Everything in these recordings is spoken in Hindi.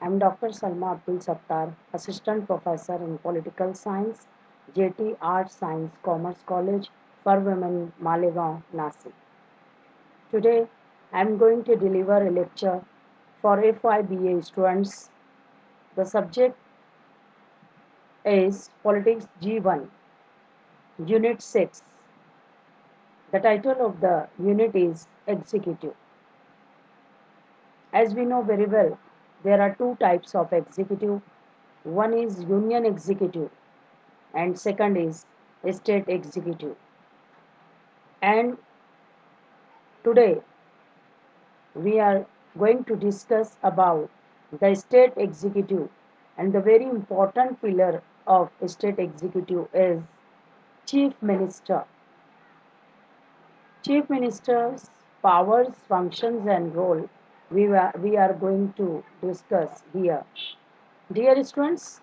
I'm Dr. Salma Abdul Sattar, Assistant Professor in Political Science, JT Arts Science Commerce College for Women, Malegaon, Nasik. Today, I'm going to deliver a lecture for FYBA students. The subject is Politics G1, Unit 6. The title of the unit is Executive. As we know very well, there are two types of executive. One is union executive and second is state executive. And today we are going to discuss about the state executive, and the very important pillar of state executive is chief minister. Chief minister's powers, functions and role we are going to discuss here. Dear students,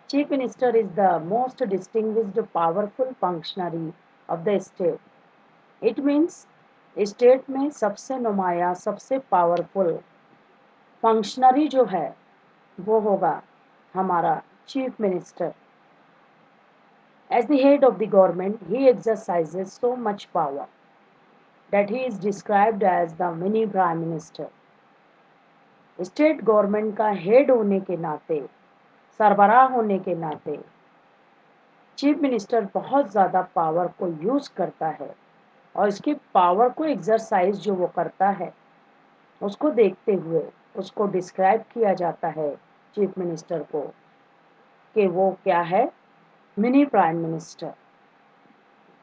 chief minister is the most distinguished powerful functionary of the state. It means state में सबसे नुमाया सबसे पावरफुल फंक्शनरी जो है वो होगा हमारा chief minister. As the head of the government he exercises so much power that he is described as the mini prime minister. State government का हेड होने के नाते, सरबराह होने के नाते चीफ मिनिस्टर बहुत ज़्यादा पावर को यूज़ करता है और इसकी पावर को एक्सरसाइज जो वो करता है उसको देखते हुए उसको डिस्क्राइब किया जाता है चीफ मिनिस्टर को कि वो क्या है, मिनी प्राइम मिनिस्टर.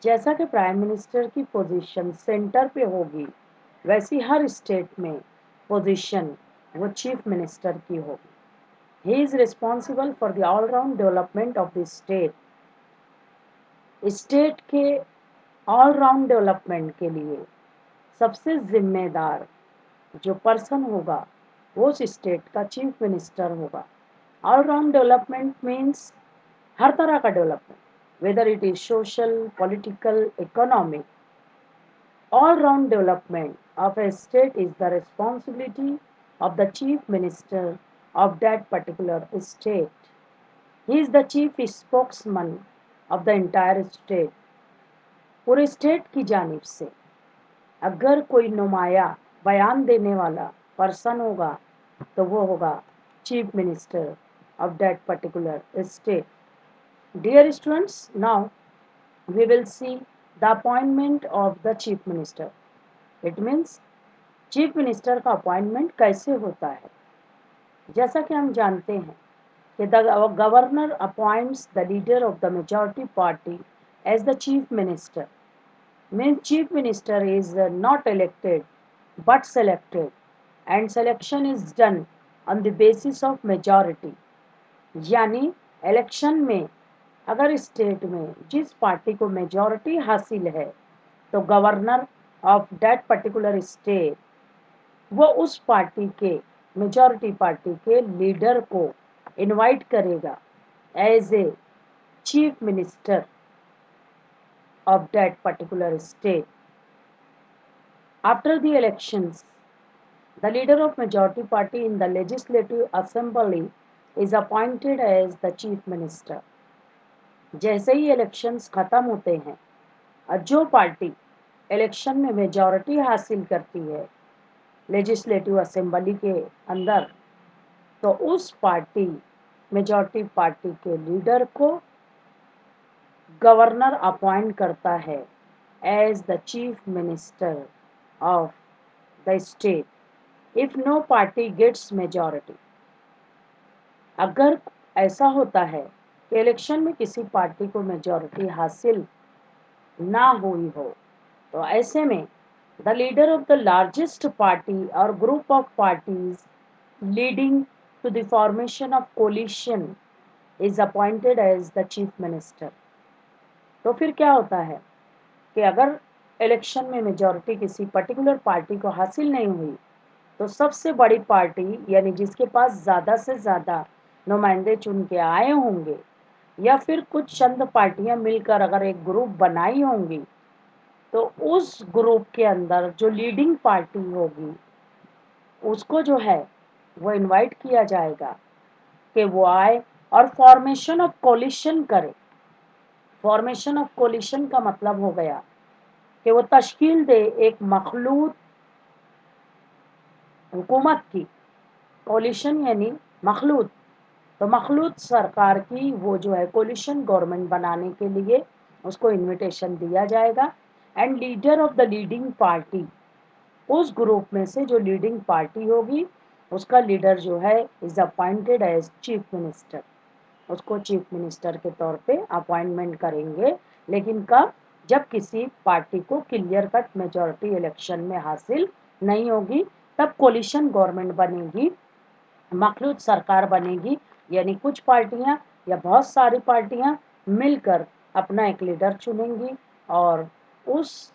जैसा कि प्राइम मिनिस्टर की पोजीशन सेंटर पे होगी वैसी हर स्टेट में पोजीशन वो चीफ मिनिस्टर की होगी. He is responsible for the all round development of the state. State के ऑलराउंड डेवलपमेंट के लिए सबसे जिम्मेदार जो पर्सन होगा वो उस स्टेट का चीफ मिनिस्टर होगा. ऑलराउंड डेवलपमेंट मीन्स हर तरह का development, whether it is social, political, economic. All round development of a state is the responsibility of the chief minister of that particular state. He is the chief spokesman of the entire state. पूरे स्टेट की जानिब से अगर कोई नुमाया बयान देने वाला पर्सन होगा तो वो होगा chief minister of that particular state. Dear students, now we will see the appointment of the chief minister. It means chief minister का अपॉइंटमेंट कैसे होता है. जैसा कि हम जानते हैं कि the governor appoints the leader of the majority party as the chief minister. Means chief minister is not elected but selected, and selection is done on the basis of majority. यानी इलेक्शन में अगर स्टेट में जिस पार्टी को मेजॉरिटी हासिल है तो governor of that particular state वो उस पार्टी के मेजॉरिटी पार्टी के लीडर को इनवाइट करेगा as a chief minister of that particular state. After the elections, the leader of majority party in the legislative assembly is appointed as the chief minister. जैसे ही इलेक्शंस खत्म होते हैं और जो पार्टी इलेक्शन में मेजॉरिटी हासिल करती है लेजिस्लेटिव असेंबली के अंदर, तो उस पार्टी मेजॉरिटी पार्टी के लीडर को गवर्नर अपॉइंट करता है as the chief minister of the state if no party gets majority. अगर ऐसा होता है कि इलेक्शन में किसी पार्टी को मेजॉरिटी हासिल ना हुई हो तो ऐसे में the leader of the largest party और group of parties leading to the formation of coalition is appointed as the chief minister. तो फिर क्या होता है कि अगर इलेक्शन में मेजॉरिटी किसी पर्टिकुलर पार्टी को हासिल नहीं हुई तो सबसे बड़ी पार्टी यानी जिसके पास ज़्यादा से ज़्यादा नुमाइंदे चुन के आए होंगे या फिर कुछ चंद पार्टियां मिलकर अगर एक ग्रुप बनाई होंगी तो उस ग्रुप के अंदर जो लीडिंग पार्टी होगी उसको जो है वो इनवाइट किया जाएगा कि वो आए और फॉर्मेशन ऑफ कोलिशन करे। फॉर्मेशन ऑफ कोलिशन का मतलब हो गया कि वो तश्कील दे एक मखलूत हुकूमत की। कोलिशन यानी मखलूत, तो मखलूत सरकार की वो जो है कोलिशन गवर्नमेंट बनाने के लिए उसको इनविटेशन दिया जाएगा। And leader of the leading party, उस ग्रुप में से जो लीडिंग पार्टी होगी उसका लीडर जो है is appointed as chief minister. उसको चीफ मिनिस्टर के तौर पे अपॉइंटमेंट करेंगे। लेकिन कब? जब किसी पार्टी को क्लियर कट मेजॉरिटी इलेक्शन में हासिल नहीं होगी, तब कोलिशन गवर्नमेंट बनेगी, मखलूत सरकार बनेगी। यानी कुछ पार्टियां या बहुत सारी पार्टियां मिलकर अपना एक लीडर चुनेंगी और उस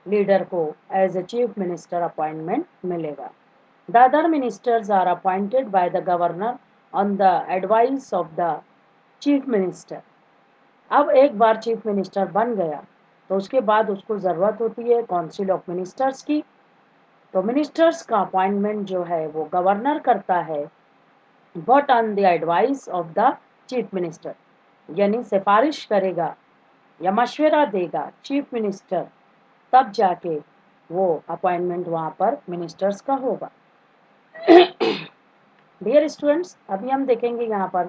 लीडर को as a chief minister appointment मिलेगा। The other ministers are appointed by the governor on the advice of the chief minister. अब एक बार चीफ मिनिस्टर बन गया तो उसके बाद उसको ज़रूरत होती है काउंसिल ऑफ मिनिस्टर्स की। तो मिनिस्टर्स का अपॉइंटमेंट जो है वो गवर्नर करता है, but on the advice of the chief minister, यानी सिफारिश करेगा या मशवरा देगा चीफ मिनिस्टर, तब जाके वो अपॉइंटमेंट वहाँ पर मिनिस्टर्स का होगा। डियर स्टूडेंट्स, अभी हम देखेंगे यहाँ पर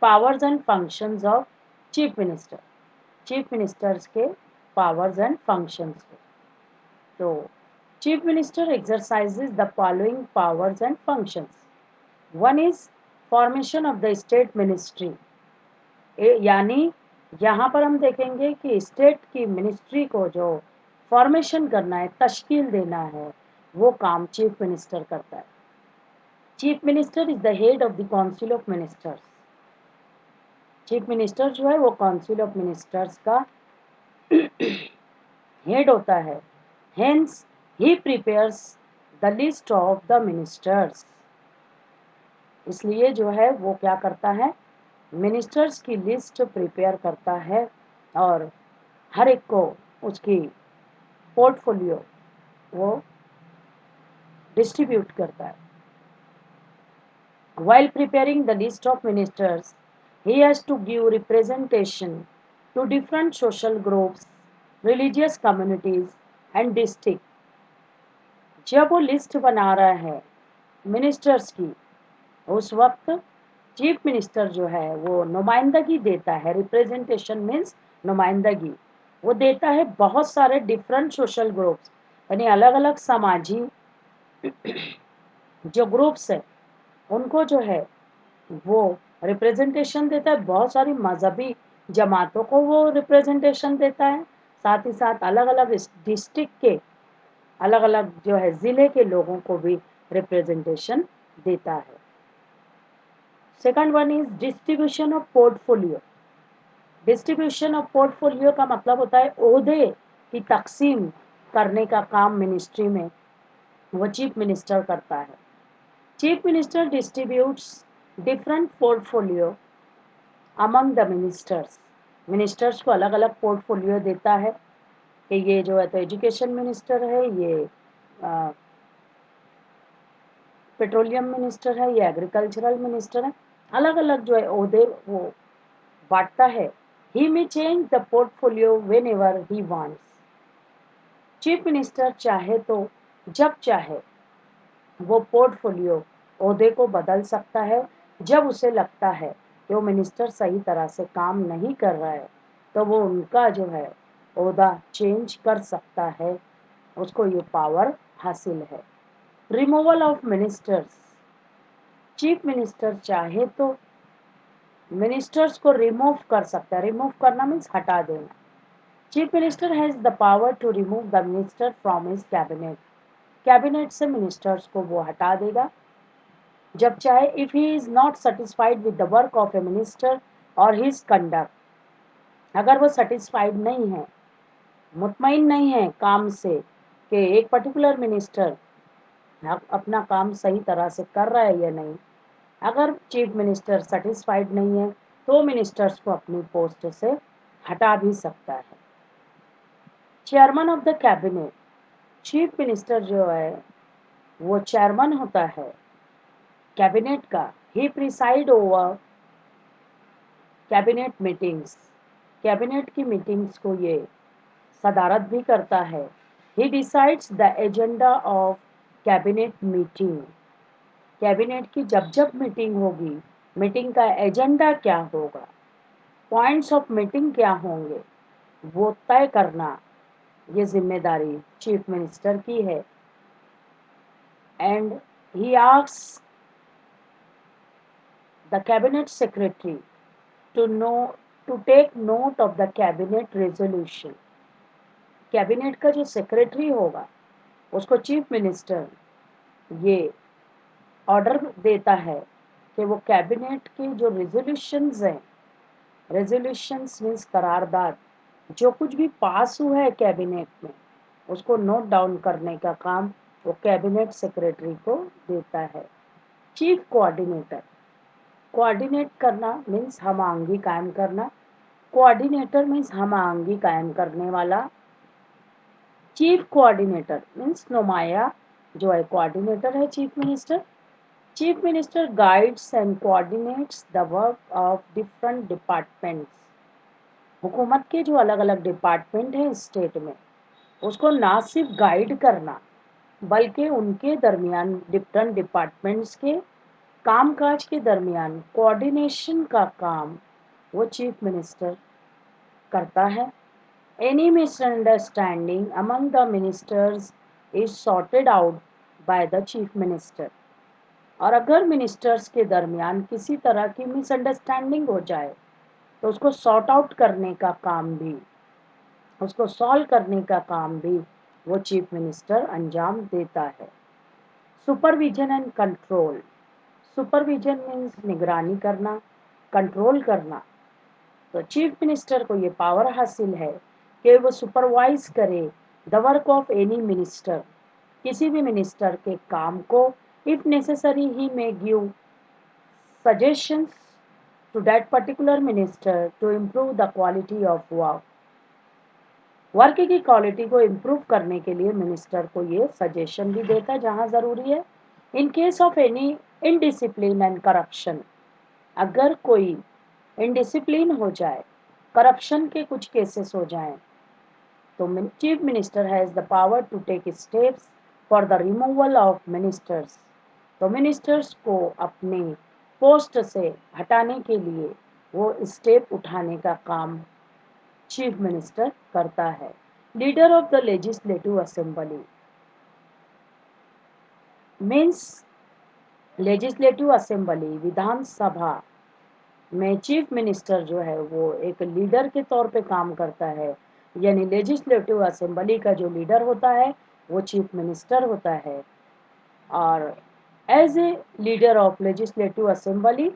powers and functions of chief minister. Chief ministers के पावर्स एंड फंक्शंस को। तो chief minister exercises the following powers and functions. One is formation of the state ministry, यानी यहाँ पर हम देखेंगे कि स्टेट की मिनिस्ट्री को जो फॉर्मेशन करना है, तश्कील देना है, वो काम चीफ मिनिस्टर करता है। Chief minister is the head of the council of ministers. Chief minister जो है वो काउंसिल ऑफ मिनिस्टर्स का हेड होता है। Hence he prepares the list of the ministers. इसलिए जो है वो क्या करता है, मिनिस्टर्स की लिस्ट प्रिपेयर करता है और हर एक को उसकी पोर्टफोलियो वो डिस्ट्रीब्यूट करता है। While preparing the list of ministers, he has to give representation to different social groups, religious communities and district। जब वो लिस्ट बना रहा है मिनिस्टर्स की, उस वक्त चीफ मिनिस्टर जो है वो नुमाइंदगी देता है। रिप्रेजेंटेशन मीन्स नुमाइंदगी, वो देता है बहुत सारे डिफरेंट सोशल ग्रुप्स, यानी अलग अलग समाजी जो ग्रुप्स है उनको जो है वो रिप्रेजेंटेशन देता है। बहुत सारी मजहबी जमातों को वो रिप्रेजेंटेशन देता है, साथ ही साथ अलग अलग डिस्ट्रिक्ट के अलग अलग जो है ज़िले के लोगों को भी रिप्रेजेंटेशन देता है। Second one is distribution of portfolio. Distribution of portfolio का मतलब होता है ओहदे की तकसीम करने का काम मिनिस्ट्री में वो चीफ मिनिस्टर करता है। Chief minister distributes different portfolio among the ministers. Ministers को अलग अलग पोर्टफोलियो देता है कि ये जो है तो एजुकेशन मिनिस्टर है, ये पेट्रोलियम मिनिस्टर है, ये एग्रीकल्चरल मिनिस्टर है। अलग अलग जो है ओहदे वो बांटता है। He may change the portfolio whenever he wants. Chief minister चाहे तो जब चाहे वो पोर्टफोलियो ओहदे को बदल सकता है। जब उसे लगता है कि वो मिनिस्टर सही तरह से काम नहीं कर रहा है तो वो उनका जो है ओहदा चेंज कर सकता है, उसको ये पावर हासिल है। Removal of ministers. Chief minister चाहे तो मिनिस्टर्स को रिमूव कर सकता है। रिमूव करना मीन्स हटा देना। Chief minister has the power to remove the minister from his cabinet. Cabinet से मिनिस्टर्स को वो हटा देगा जब चाहे। If he is not satisfied with the work of a minister और हिज कंडक्ट, अगर वो सेटिस्फाइड नहीं है, मुतमईन नहीं है काम से कि एक पर्टिकुलर मिनिस्टर अपना काम सही तरह से कर रहा है या नहीं, अगर चीफ मिनिस्टर सेटिस्फाइड नहीं है तो मिनिस्टर्स को अपनी पोस्ट से हटा भी सकता है। Chairman of the cabinet. Chief minister जो है वो चेयरमैन होता है कैबिनेट का, he preside over cabinet meetings, cabinet की मीटिंग्स को ये सदारत भी करता है। He decides the agenda of cabinet meeting, cabinet की जब जब मीटिंग होगी, मीटिंग का एजेंडा क्या होगा, पॉइंट्स ऑफ मीटिंग क्या होंगे, वो तय करना, ये जिम्मेदारी चीफ मिनिस्टर की है। And he asks the cabinet secretary to know to take note of the cabinet resolution, cabinet का जो सेक्रेटरी होगा उसको चीफ मिनिस्टर ये ऑर्डर देता है कि वो कैबिनेट के जो रेजोल्यूशंस हैं, रेजोल्यूशंस मीन्स करारदाद, जो कुछ भी पास हुआ है कैबिनेट में उसको नोट डाउन करने का काम वो कैबिनेट सेक्रेटरी को देता है। चीफ कोऑर्डिनेटर, कोऑर्डिनेट करना मीन्स हम आंगी कायम करना, कोऑर्डिनेटर मीन्स हम आंगी कायम करने वाला, चीफ कोऑर्डिनेटर मीन्स नुमाया जो है कोऑर्डिनेटर है chief minister. Chief minister guides and coordinates the work of different departments, हुकूमत के जो अलग अलग डिपार्टमेंट हैं स्टेट में उसको ना सिर्फ गाइड करना बल्कि उनके दरमियान डिफरेंट डिपार्टमेंट्स के कामकाज के दरमियान कोऑर्डिनेशन का काम वो चीफ मिनिस्टर करता है। Any misunderstanding among the ministers is sorted out by the chief minister, और अगर मिनिस्टर्स के दरमियान किसी तरह की मिसअंडरस्टैंडिंग हो जाए तो उसको सॉर्ट आउट करने का काम भी, उसको सॉल्व करने का काम भी वो चीफ मिनिस्टर अंजाम देता है। Supervision and control, supervision means निगरानी करना, कंट्रोल करना, तो चीफ मिनिस्टर को ये पावर हासिल है कि वो सुपरवाइज करे the work of any minister, किसी भी मिनिस्टर के काम को। If necessary he may give suggestions to that particular minister to improve the quality of work, work की क्वालिटी को इम्प्रूव करने के लिए मिनिस्टर को ये सजेशन भी देता है जहां जरूरी है। In case of any indiscipline and corruption, अगर कोई इनडिसिप्लिन हो जाए, करप्शन के कुछ केसेस हो जाएं, तो chief minister has the power to take steps for the removal of ministers, तो मिनिस्टर्स को अपने पोस्ट से हटाने के लिए वो स्टेप उठाने का काम चीफ मिनिस्टर करता है। Leader of the legislative assembly means legislative assembly, विधानसभा में चीफ मिनिस्टर जो है वो एक लीडर के तौर पे काम करता है, यानी लेजिस्लेटिव असेंबली का जो लीडर होता है वो चीफ मिनिस्टर होता है। और as a leader of legislative assembly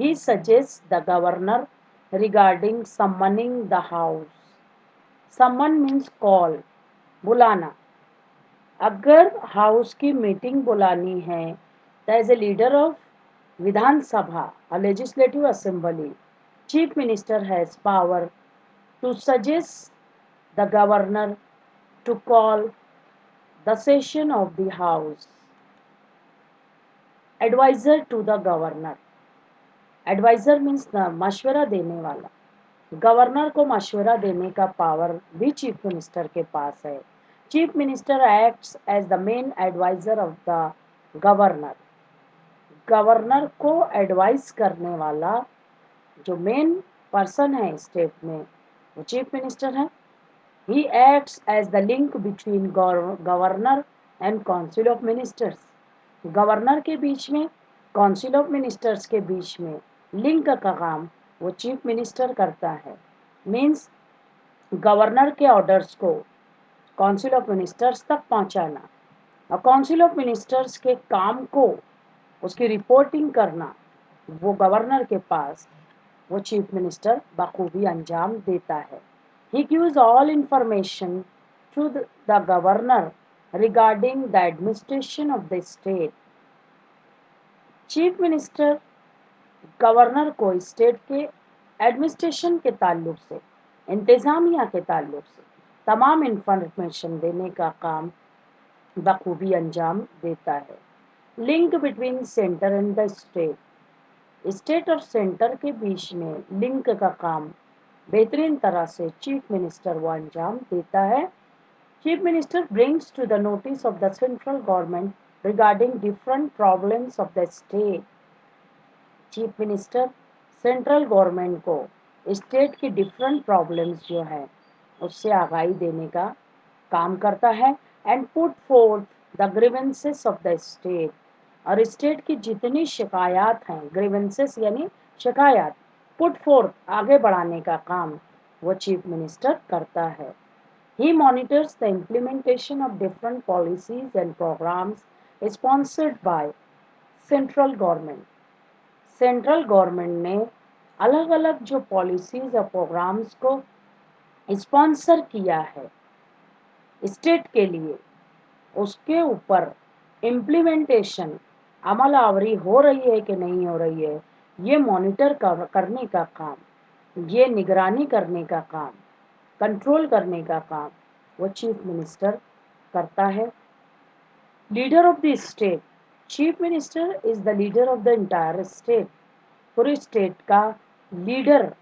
he suggests the governor regarding summoning the house, summon means call, बुलाना, अगर हाउस की मीटिंग बुलानी है तो as a leader of Vidhan Sabha legislative assembly chief minister has power to suggest the governor to call the session of the house. Adviser to the governor, adviser means मशवरा देने वाला, गवर्नर को मशवरा देने का पावर भी चीफ मिनिस्टर के पास है। Chief minister acts as the main adviser of the governor, governor को एडवाइस करने वाला जो मेन पर्सन है स्टेट में वो चीफ मिनिस्टर है। He acts as the link between governor and council of ministers, governor के बीच में काउंसिल ऑफ मिनिस्टर्स के बीच में लिंक का काम वो चीफ मिनिस्टर करता है। मीन्स गवर्नर के ऑर्डर्स को काउंसिल ऑफ मिनिस्टर्स तक पहुंचाना और काउंसिल ऑफ मिनिस्टर्स के काम को उसकी रिपोर्टिंग करना वो गवर्नर के पास वो चीफ मिनिस्टर बखूबी अंजाम देता है। He gives all information to the governor regarding the administration of the state, chief minister governor को स्टेट के एडमिनिस्ट्रेशन के ताल्लुक से, इंतजामिया के ताल्लुक से तमाम इंफॉर्मेशन देने का काम बखूबी अंजाम देता है। Link between centre and the state, state और सेंटर के बीच में लिंक का काम बेहतरीन तरह से चीफ मिनिस्टर वो अंजाम देता है। Chief minister brings to the notice of the central government regarding different problems of the state। Chief minister central government को स्टेट की डिफरेंट प्रॉब्लम्स जो है उससे आगाही देने का काम करता है। And put fourth the grievances of the state, और स्टेट की जितनी शिकायत हैं, ग्रीवेंसेस यानी शिकायत, पुट फोर्थ आगे बढ़ाने का काम वो चीफ मिनिस्टर करता है। He monitors the implementation of different policies and programs sponsored by central government। Central government ने अलग अलग जो पॉलिसीज और प्रोग्राम्स को स्पॉन्सर किया है स्टेट के लिए, उसके ऊपर इम्प्लीमेंटेशन अमल आवरी हो रही है कि नहीं हो रही है, ये मॉनिटर करने का काम, ये निगरानी करने का काम, कंट्रोल करने का काम वो चीफ मिनिस्टर करता है। Leader of the state, chief minister is the leader of the entire state. पूरे स्टेट का लीडर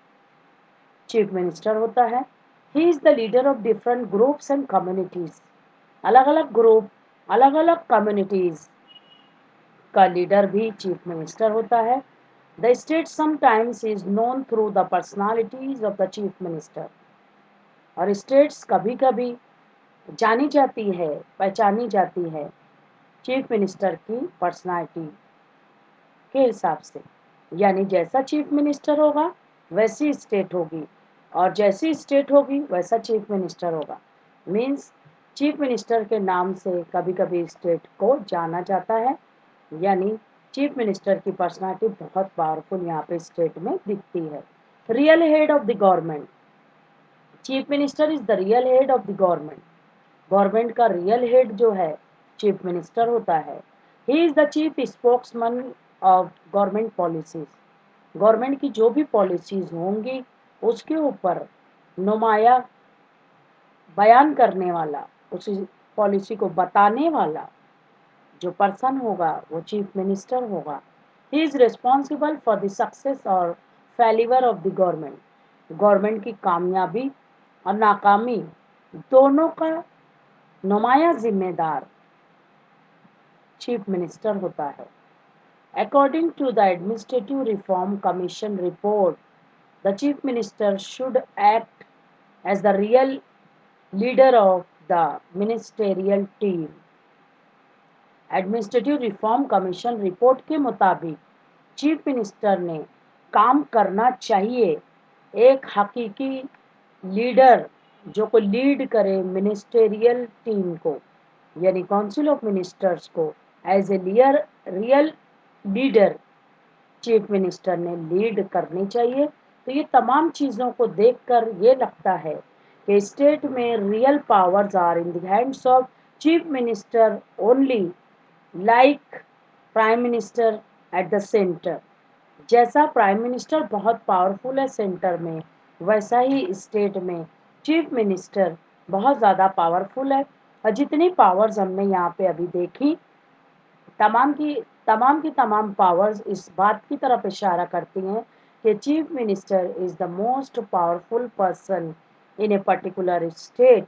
चीफ मिनिस्टर होता है। He is the leader of different groups and communities, अलग अलग ग्रुप, अलग अलग कम्युनिटीज का लीडर भी चीफ मिनिस्टर होता है। The state sometimes is known through the personalities of the chief minister, और स्टेट्स कभी कभी जानी जाती है, पहचानी जाती है चीफ मिनिस्टर की पर्सनालिटी के हिसाब से। यानी जैसा चीफ मिनिस्टर होगा वैसी स्टेट होगी, और जैसी स्टेट होगी वैसा चीफ मिनिस्टर होगा। मीन्स चीफ मिनिस्टर के नाम से कभी कभी स्टेट को जाना जाता है, यानी चीफ मिनिस्टर की पर्सनालिटी बहुत पावरफुल यहाँ पे स्टेट में दिखती है। Real head of the government, chief minister is the real head of the government. Government का रियल हेड जो है चीफ मिनिस्टर होता है। He is the chief spokesman of government policies. Government की जो भी पॉलिसीज होंगी उसके ऊपर नुमाया बयान करने वाला, उसी पॉलिसी को बताने वाला जो पर्सन होगा वो चीफ मिनिस्टर होगा। He is responsible for the success और failure of the government. Government की कामयाबी और नाकामी दोनों का नुमाया जिम्मेदार चीफ मिनिस्टर होता है। According to the administrative reform commission report, the chief minister should act as the real leader of the ministerial team. Administrative reform commission report के मुताबिक चीफ मिनिस्टर ने काम करना चाहिए एक हकीकी लीडर जो को लीड करे मिनिस्टेरियल टीम को, यानी काउंसिल ऑफ मिनिस्टर्स को as a real leader chief minister ने लीड करनी चाहिए। तो ये तमाम चीज़ों को देखकर ये लगता है कि स्टेट में real powers are in the hands of chief minister only, like prime minister at the centre. जैसा प्राइम मिनिस्टर बहुत पावरफुल है सेंटर में, वैसा ही स्टेट में चीफ मिनिस्टर बहुत ज़्यादा पावरफुल है। और जितनी पावर्स हमने यहाँ पे अभी देखी, तमाम की तमाम पावर्स इस बात की तरफ इशारा करती हैं कि chief minister is the most powerful person in a particular state.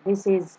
This is